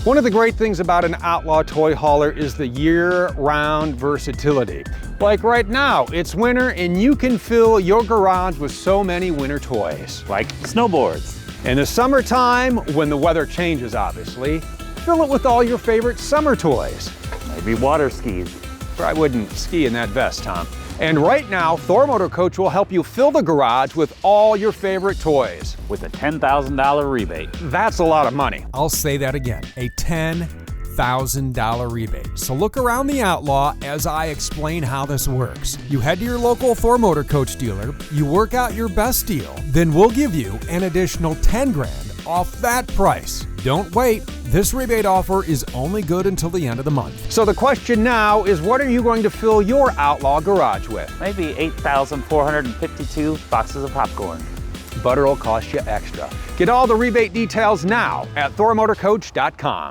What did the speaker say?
One of the great things about an Outlaw toy hauler is the year-round versatility. Like right now, it's winter and you can fill your garage with so many winter toys. Like snowboards. In the summertime, when the weather changes obviously, fill it with all your favorite summer toys. Maybe water skis. I wouldn't ski in that vest, Tom. And right now, Thor Motor Coach will help you fill the garage with all your favorite toys. With a $10,000 rebate. That's a lot of money. I'll say that again, a $10,000 rebate. So look around the Outlaw as I explain how this works. You head to your local Thor Motor Coach dealer, you work out your best deal, then we'll give you an additional 10 grand off that price. Don't wait. This rebate offer is only good until the end of the month. So the question now is, what are you going to fill your Outlaw garage with? Maybe 8,452 boxes of popcorn. But it'll cost you extra. Get all the rebate details now at thormotorcoach.com.